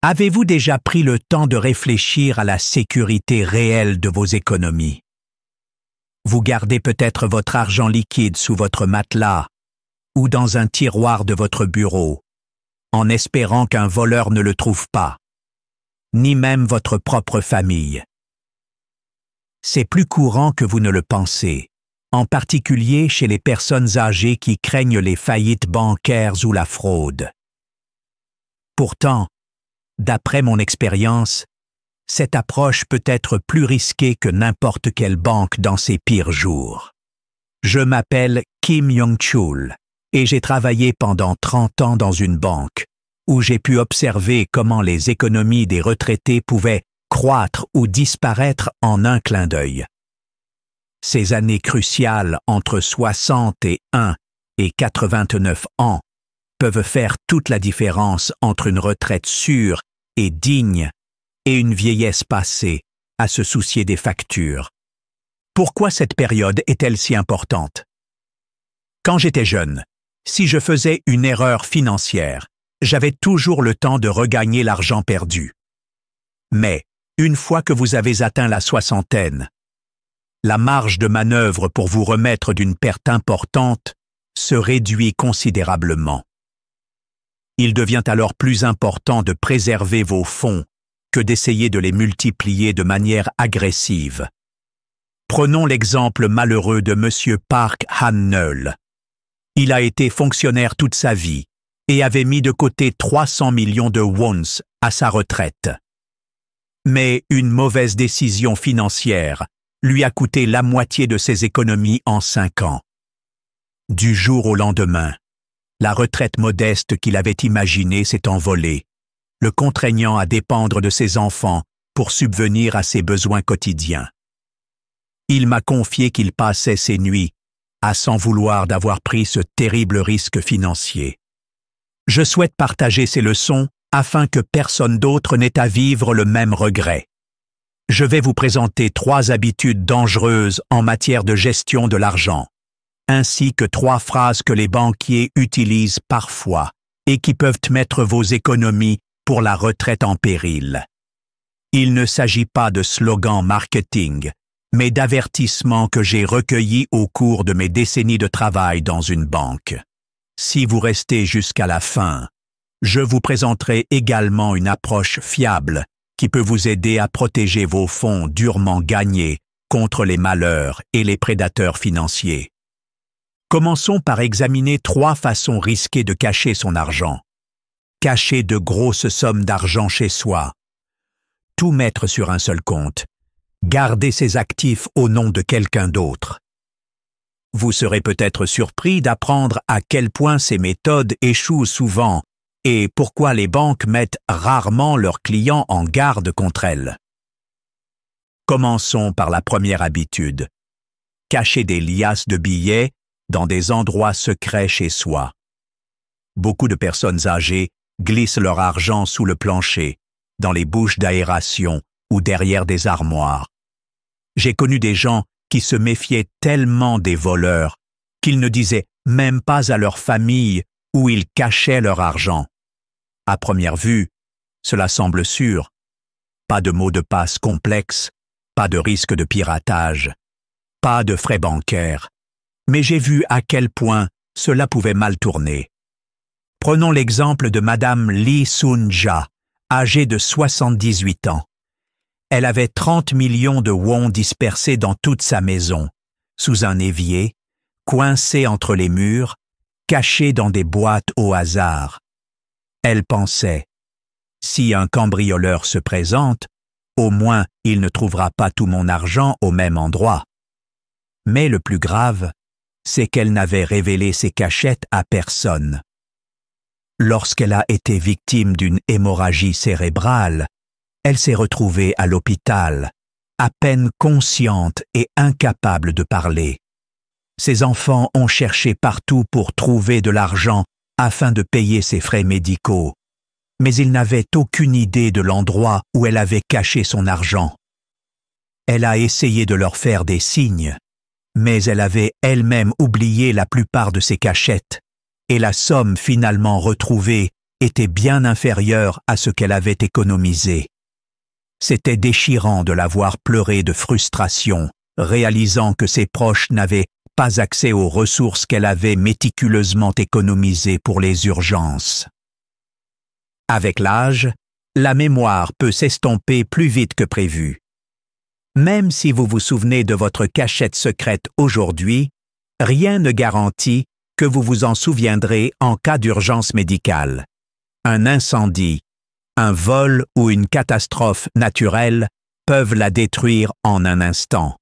Avez-vous déjà pris le temps de réfléchir à la sécurité réelle de vos économies? Vous gardez peut-être votre argent liquide sous votre matelas ou dans un tiroir de votre bureau, en espérant qu'un voleur ne le trouve pas, ni même votre propre famille. C'est plus courant que vous ne le pensez, en particulier chez les personnes âgées qui craignent les faillites bancaires ou la fraude. Pourtant, d'après mon expérience, cette approche peut être plus risquée que n'importe quelle banque dans ses pires jours. Je m'appelle Kim Young-chul et j'ai travaillé pendant 30 ans dans une banque où j'ai pu observer comment les économies des retraités pouvaient croître ou disparaître en un clin d'œil. Ces années cruciales entre 61 et 89 ans peuvent faire toute la différence entre une retraite sûre et digne et une vieillesse passée à se soucier des factures. Pourquoi cette période est-elle si importante? Quand j'étais jeune, si je faisais une erreur financière, j'avais toujours le temps de regagner l'argent perdu. Mais, une fois que vous avez atteint la soixantaine, la marge de manœuvre pour vous remettre d'une perte importante se réduit considérablement. Il devient alors plus important de préserver vos fonds que d'essayer de les multiplier de manière agressive. Prenons l'exemple malheureux de M. Park Han-neul. Il a été fonctionnaire toute sa vie et avait mis de côté 300 millions de wons à sa retraite. Mais une mauvaise décision financière lui a coûté la moitié de ses économies en 5 ans. Du jour au lendemain, la retraite modeste qu'il avait imaginée s'est envolée, le contraignant à dépendre de ses enfants pour subvenir à ses besoins quotidiens. Il m'a confié qu'il passait ses nuits à s'en vouloir d'avoir pris ce terrible risque financier. Je souhaite partager ces leçons afin que personne d'autre n'ait à vivre le même regret. Je vais vous présenter 3 habitudes dangereuses en matière de gestion de l'argent, ainsi que 3 phrases que les banquiers utilisent parfois et qui peuvent mettre vos économies pour la retraite en péril. Il ne s'agit pas de slogans marketing, mais d'avertissements que j'ai recueillis au cours de mes décennies de travail dans une banque. Si vous restez jusqu'à la fin, je vous présenterai également une approche fiable qui peut vous aider à protéger vos fonds durement gagnés contre les malheurs et les prédateurs financiers. Commençons par examiner 3 façons risquées de cacher son argent. Cacher de grosses sommes d'argent chez soi. Tout mettre sur un seul compte. Garder ses actifs au nom de quelqu'un d'autre. Vous serez peut-être surpris d'apprendre à quel point ces méthodes échouent souvent et pourquoi les banques mettent rarement leurs clients en garde contre elles. Commençons par la première habitude. Cacher des liasses de billets dans des endroits secrets chez soi. Beaucoup de personnes âgées glissent leur argent sous le plancher, dans les bouches d'aération ou derrière des armoires. J'ai connu des gens qui se méfiaient tellement des voleurs qu'ils ne disaient même pas à leur famille où ils cachaient leur argent. À première vue, cela semble sûr. Pas de mot de passe complexe, pas de risque de piratage, pas de frais bancaires. Mais j'ai vu à quel point cela pouvait mal tourner. Prenons l'exemple de Madame Lee Soon-ja, âgée de 78 ans. Elle avait 30 millions de wons dispersés dans toute sa maison, sous un évier, coincés entre les murs, cachés dans des boîtes au hasard. Elle pensait, si un cambrioleur se présente, au moins il ne trouvera pas tout mon argent au même endroit. Mais le plus grave, c'est qu'elle n'avait révélé ses cachettes à personne. Lorsqu'elle a été victime d'une hémorragie cérébrale, elle s'est retrouvée à l'hôpital, à peine consciente et incapable de parler. Ses enfants ont cherché partout pour trouver de l'argent afin de payer ses frais médicaux, mais ils n'avaient aucune idée de l'endroit où elle avait caché son argent. Elle a essayé de leur faire des signes, mais elle avait elle-même oublié la plupart de ses cachettes, et la somme finalement retrouvée était bien inférieur à ce qu'elle avait économisé. C'était déchirant de la voir pleurer de frustration, réalisant que ses proches n'avaient pas accès aux ressources qu'elle avait méticuleusement économisées pour les urgences. Avec l'âge, la mémoire peut s'estomper plus vite que prévu. Même si vous vous souvenez de votre cachette secrète aujourd'hui, rien ne garantit que vous vous en souviendrez en cas d'urgence médicale. Un incendie, un vol ou une catastrophe naturelle peuvent la détruire en un instant.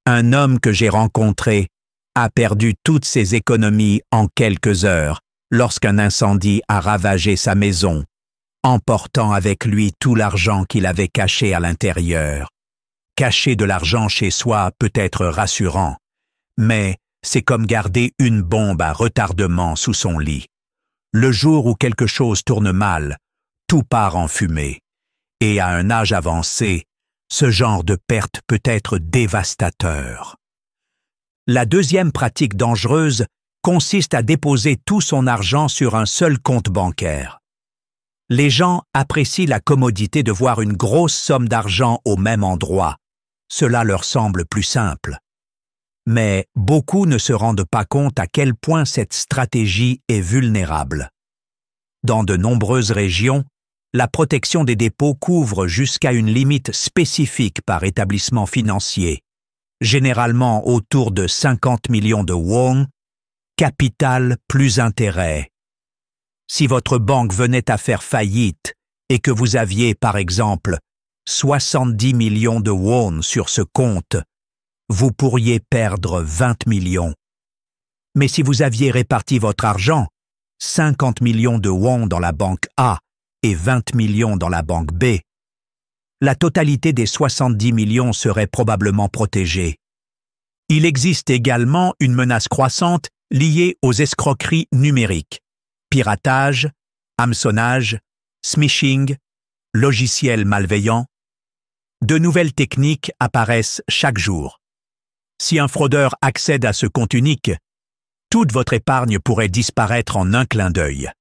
Un homme que j'ai rencontré a perdu toutes ses économies en quelques heures lorsqu'un incendie a ravagé sa maison, emportant avec lui tout l'argent qu'il avait caché à l'intérieur. Cacher de l'argent chez soi peut être rassurant, mais c'est comme garder une bombe à retardement sous son lit. Le jour où quelque chose tourne mal, tout part en fumée. Et à un âge avancé, ce genre de perte peut être dévastateur. La deuxième pratique dangereuse consiste à déposer tout son argent sur un seul compte bancaire. Les gens apprécient la commodité de voir une grosse somme d'argent au même endroit. Cela leur semble plus simple. Mais beaucoup ne se rendent pas compte à quel point cette stratégie est vulnérable. Dans de nombreuses régions, la protection des dépôts couvre jusqu'à une limite spécifique par établissement financier, généralement autour de 50 millions de won, capital plus intérêt. Si votre banque venait à faire faillite et que vous aviez, par exemple, 70 millions de won sur ce compte, vous pourriez perdre 20 millions. Mais si vous aviez réparti votre argent, 50 millions de won dans la banque A et 20 millions dans la banque B, la totalité des 70 millions serait probablement protégée. Il existe également une menace croissante liée aux escroqueries numériques, piratage, hameçonnage, smishing, logiciels malveillants. De nouvelles techniques apparaissent chaque jour. Si un fraudeur accède à ce compte unique, toute votre épargne pourrait disparaître en un clin d'œil.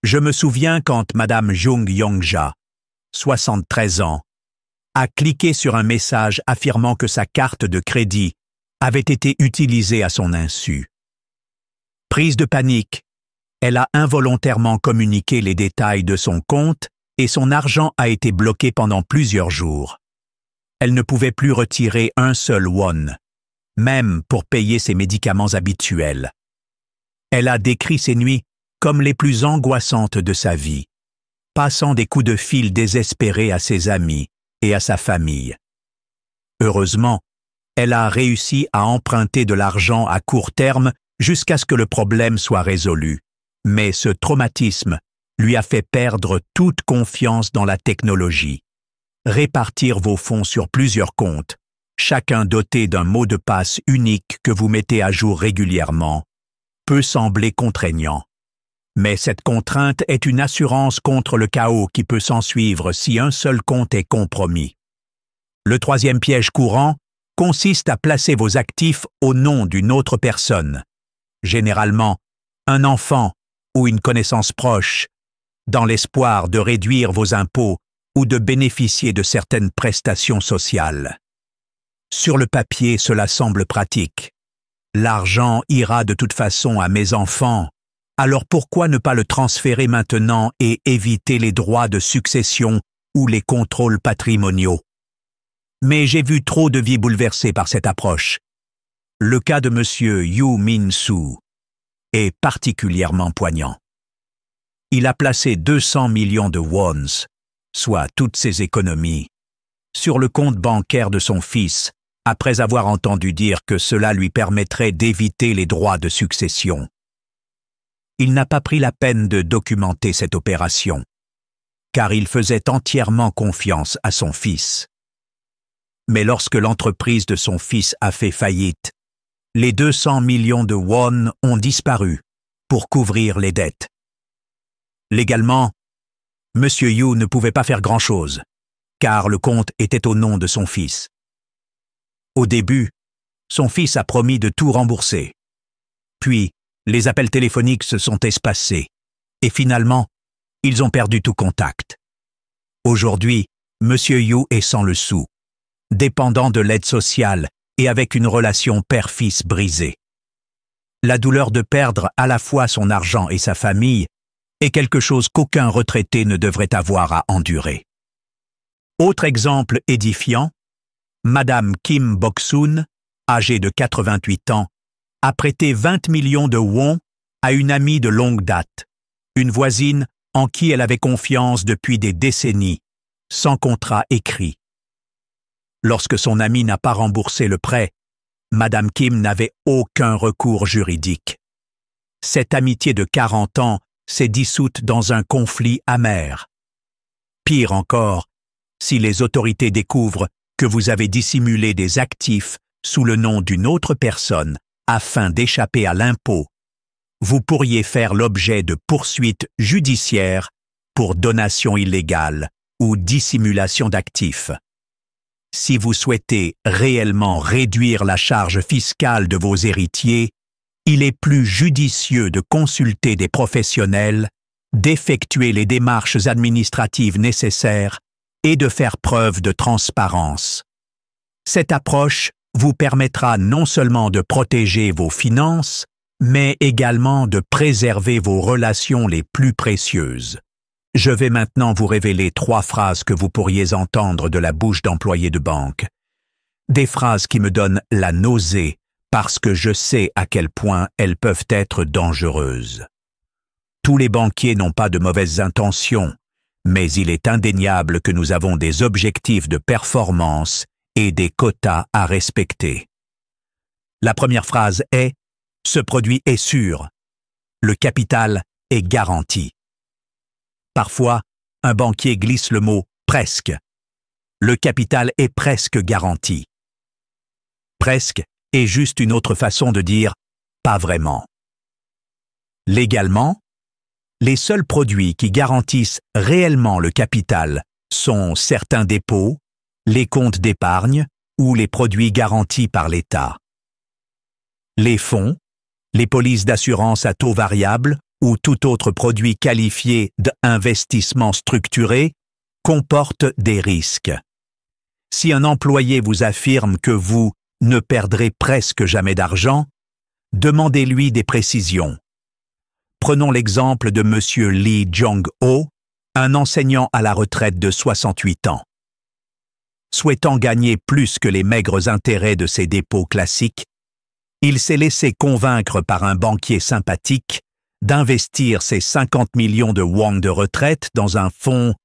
Je me souviens quand Madame Jung Yongja, 73 ans, a cliqué sur un message affirmant que sa carte de crédit avait été utilisée à son insu. Prise de panique, elle a involontairement communiqué les détails de son compte et son argent a été bloqué pendant plusieurs jours. Elle ne pouvait plus retirer un seul won, même pour payer ses médicaments habituels. Elle a décrit ces nuits comme les plus angoissantes de sa vie, passant des coups de fil désespérés à ses amis et à sa famille. Heureusement, elle a réussi à emprunter de l'argent à court terme jusqu'à ce que le problème soit résolu. Mais ce traumatisme lui a fait perdre toute confiance dans la technologie. Répartir vos fonds sur plusieurs comptes, chacun doté d'un mot de passe unique que vous mettez à jour régulièrement, peut sembler contraignant. Mais cette contrainte est une assurance contre le chaos qui peut s'ensuivre si un seul compte est compromis. Le troisième piège courant consiste à placer vos actifs au nom d'une autre personne, généralement un enfant ou une connaissance proche, dans l'espoir de réduire vos impôts ou de bénéficier de certaines prestations sociales. Sur le papier, cela semble pratique. L'argent ira de toute façon à mes enfants, alors pourquoi ne pas le transférer maintenant et éviter les droits de succession ou les contrôles patrimoniaux? Mais j'ai vu trop de vies bouleversées par cette approche. Le cas de M. Yu Min-soo est particulièrement poignant. Il a placé 200 millions de wons, soit toutes ses économies, sur le compte bancaire de son fils, après avoir entendu dire que cela lui permettrait d'éviter les droits de succession. Il n'a pas pris la peine de documenter cette opération, car il faisait entièrement confiance à son fils. Mais lorsque l'entreprise de son fils a fait faillite, les 200 millions de won ont disparu pour couvrir les dettes. Légalement, M. Yu ne pouvait pas faire grand-chose, car le compte était au nom de son fils. Au début, son fils a promis de tout rembourser. Puis, les appels téléphoniques se sont espacés, et finalement, ils ont perdu tout contact. Aujourd'hui, Monsieur Yu est sans le sou, dépendant de l'aide sociale et avec une relation père-fils brisée. La douleur de perdre à la fois son argent et sa famille est quelque chose qu'aucun retraité ne devrait avoir à endurer. Autre exemple édifiant, Madame Kim Bok-soon, âgée de 88 ans, a prêté 20 millions de won à une amie de longue date, une voisine en qui elle avait confiance depuis des décennies, sans contrat écrit. Lorsque son amie n'a pas remboursé le prêt, Madame Kim n'avait aucun recours juridique. Cette amitié de 40 ans s'est dissoute dans un conflit amer. Pire encore, si les autorités découvrent que vous avez dissimulé des actifs sous le nom d'une autre personne afin d'échapper à l'impôt, vous pourriez faire l'objet de poursuites judiciaires pour donation illégale ou dissimulation d'actifs. Si vous souhaitez réellement réduire la charge fiscale de vos héritiers, il est plus judicieux de consulter des professionnels, d'effectuer les démarches administratives nécessaires et de faire preuve de transparence. Cette approche vous permettra non seulement de protéger vos finances, mais également de préserver vos relations les plus précieuses. Je vais maintenant vous révéler 3 phrases que vous pourriez entendre de la bouche d'employés de banque. Des phrases qui me donnent la nausée parce que je sais à quel point elles peuvent être dangereuses. Tous les banquiers n'ont pas de mauvaises intentions, mais il est indéniable que nous avons des objectifs de performance et des quotas à respecter. La première phrase est « Ce produit est sûr. Le capital est garanti ». Parfois, un banquier glisse le mot « presque ». Le capital est presque garanti. Presque est juste une autre façon de dire « pas vraiment ». Légalement, les seuls produits qui garantissent réellement le capital sont certains dépôts, les comptes d'épargne ou les produits garantis par l'État. Les fonds, les polices d'assurance à taux variable ou tout autre produit qualifié d'investissement structuré comportent des risques. Si un employé vous affirme que vous ne perdrez presque jamais d'argent, demandez-lui des précisions. Prenons l'exemple de M. Lee Jong-ho, un enseignant à la retraite de 68 ans. Souhaitant gagner plus que les maigres intérêts de ses dépôts classiques, il s'est laissé convaincre par un banquier sympathique d'investir ses 50 millions de won de retraite dans un fonds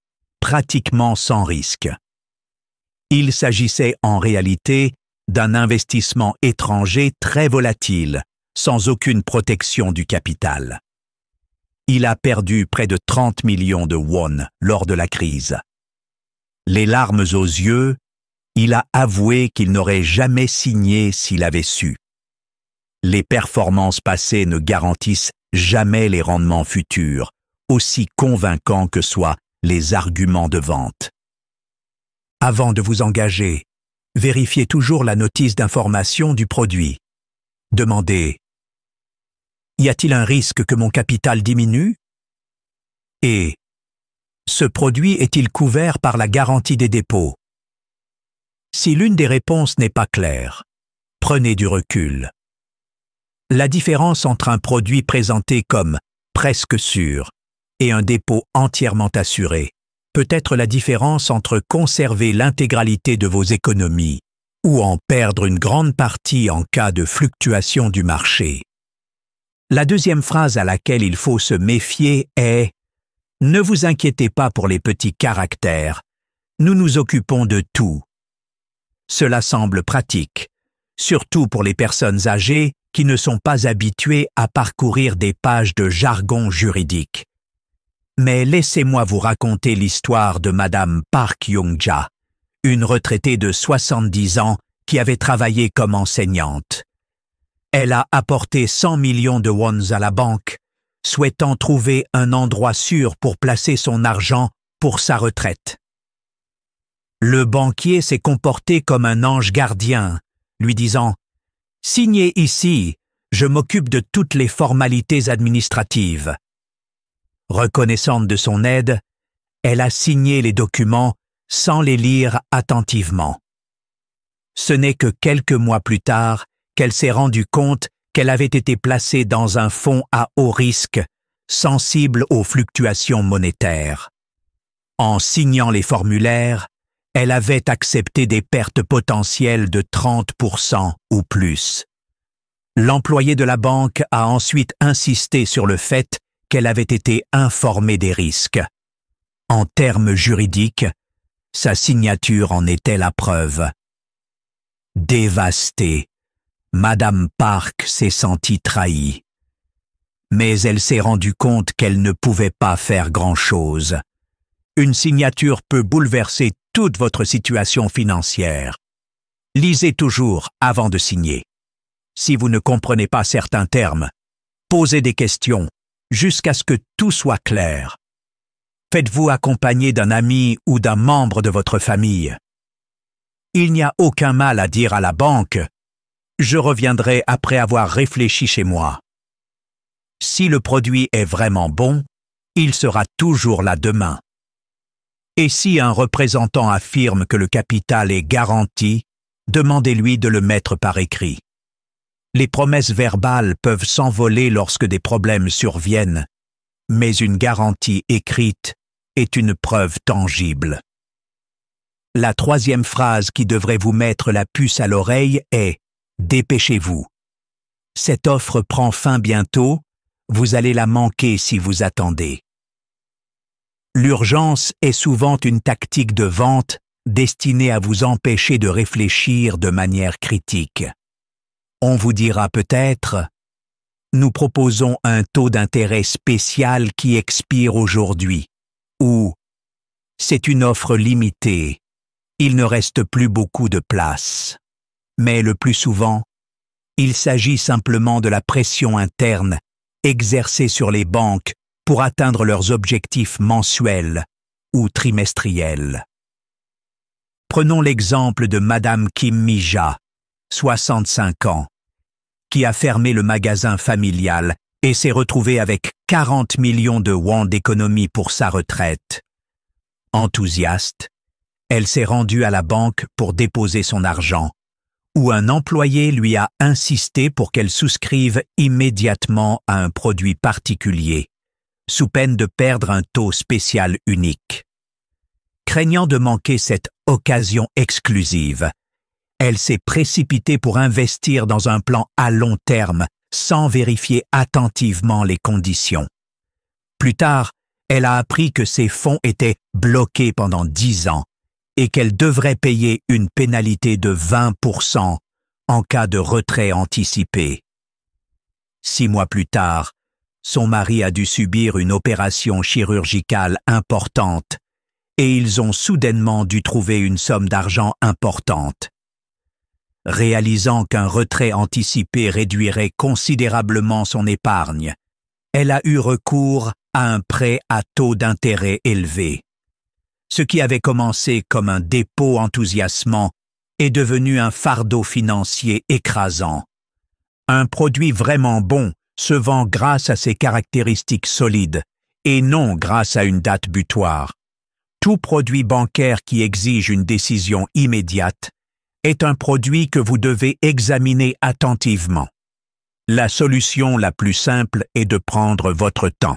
pratiquement sans risque. Il s'agissait en réalité d'un investissement étranger très volatile, sans aucune protection du capital. Il a perdu près de 30 millions de won lors de la crise. Les larmes aux yeux, il a avoué qu'il n'aurait jamais signé s'il avait su. Les performances passées ne garantissent jamais les rendements futurs, aussi convaincants que soient les arguments de vente. Avant de vous engager, vérifiez toujours la notice d'information du produit. Demandez « Y a-t-il un risque que mon capital diminue ?» et « Ce produit est-il couvert par la garantie des dépôts ?» Si l'une des réponses n'est pas claire, prenez du recul. La différence entre un produit présenté comme « presque sûr » et un dépôt entièrement assuré peut être la différence entre conserver l'intégralité de vos économies ou en perdre une grande partie en cas de fluctuation du marché. La deuxième phrase à laquelle il faut se méfier est « Ne vous inquiétez pas pour les petits caractères, nous nous occupons de tout ». Cela semble pratique, surtout pour les personnes âgées qui ne sont pas habituées à parcourir des pages de jargon juridique. Mais laissez-moi vous raconter l'histoire de Madame Park Young-ja, une retraitée de 70 ans qui avait travaillé comme enseignante. Elle a apporté 100 millions de wons à la banque, souhaitant trouver un endroit sûr pour placer son argent pour sa retraite. Le banquier s'est comporté comme un ange gardien, lui disant « Signez ici, je m'occupe de toutes les formalités administratives. » Reconnaissante de son aide, elle a signé les documents sans les lire attentivement. Ce n'est que quelques mois plus tard qu'elle s'est rendue compte qu'elle avait été placée dans un fonds à haut risque, sensible aux fluctuations monétaires. En signant les formulaires, elle avait accepté des pertes potentielles de 30% ou plus. L'employé de la banque a ensuite insisté sur le fait qu'elle avait été informée des risques. En termes juridiques, sa signature en était la preuve. Dévastée, Madame Park s'est sentie trahie. Mais elle s'est rendue compte qu'elle ne pouvait pas faire grand-chose. Une signature peut bouleverser toute votre situation financière. Lisez toujours avant de signer. Si vous ne comprenez pas certains termes, posez des questions jusqu'à ce que tout soit clair. Faites-vous accompagner d'un ami ou d'un membre de votre famille. Il n'y a aucun mal à dire à la banque « Je reviendrai après avoir réfléchi chez moi ». Si le produit est vraiment bon, il sera toujours là demain. Et si un représentant affirme que le capital est garanti, demandez-lui de le mettre par écrit. Les promesses verbales peuvent s'envoler lorsque des problèmes surviennent, mais une garantie écrite est une preuve tangible. La troisième phrase qui devrait vous mettre la puce à l'oreille est « Dépêchez-vous ». Cette offre prend fin bientôt, vous allez la manquer si vous attendez. L'urgence est souvent une tactique de vente destinée à vous empêcher de réfléchir de manière critique. On vous dira peut-être « Nous proposons un taux d'intérêt spécial qui expire aujourd'hui » ou « C'est une offre limitée, il ne reste plus beaucoup de place ». Mais le plus souvent, il s'agit simplement de la pression interne exercée sur les banques pour atteindre leurs objectifs mensuels ou trimestriels. Prenons l'exemple de Madame Kim Mi-ja, 65 ans, qui a fermé le magasin familial et s'est retrouvée avec 40 millions de won d'économie pour sa retraite. Enthousiaste, elle s'est rendue à la banque pour déposer son argent, où un employé lui a insisté pour qu'elle souscrive immédiatement à un produit particulier, sous peine de perdre un taux spécial unique. Craignant de manquer cette occasion exclusive, elle s'est précipitée pour investir dans un plan à long terme sans vérifier attentivement les conditions. Plus tard, elle a appris que ses fonds étaient bloqués pendant 10 ans et qu'elle devrait payer une pénalité de 20% en cas de retrait anticipé. 6 mois plus tard, son mari a dû subir une opération chirurgicale importante et ils ont soudainement dû trouver une somme d'argent importante. Réalisant qu'un retrait anticipé réduirait considérablement son épargne, elle a eu recours à un prêt à taux d'intérêt élevé. Ce qui avait commencé comme un dépôt enthousiasmant est devenu un fardeau financier écrasant. Un produit vraiment bon se vend grâce à ses caractéristiques solides et non grâce à une date butoir. Tout produit bancaire qui exige une décision immédiate est un produit que vous devez examiner attentivement. La solution la plus simple est de prendre votre temps.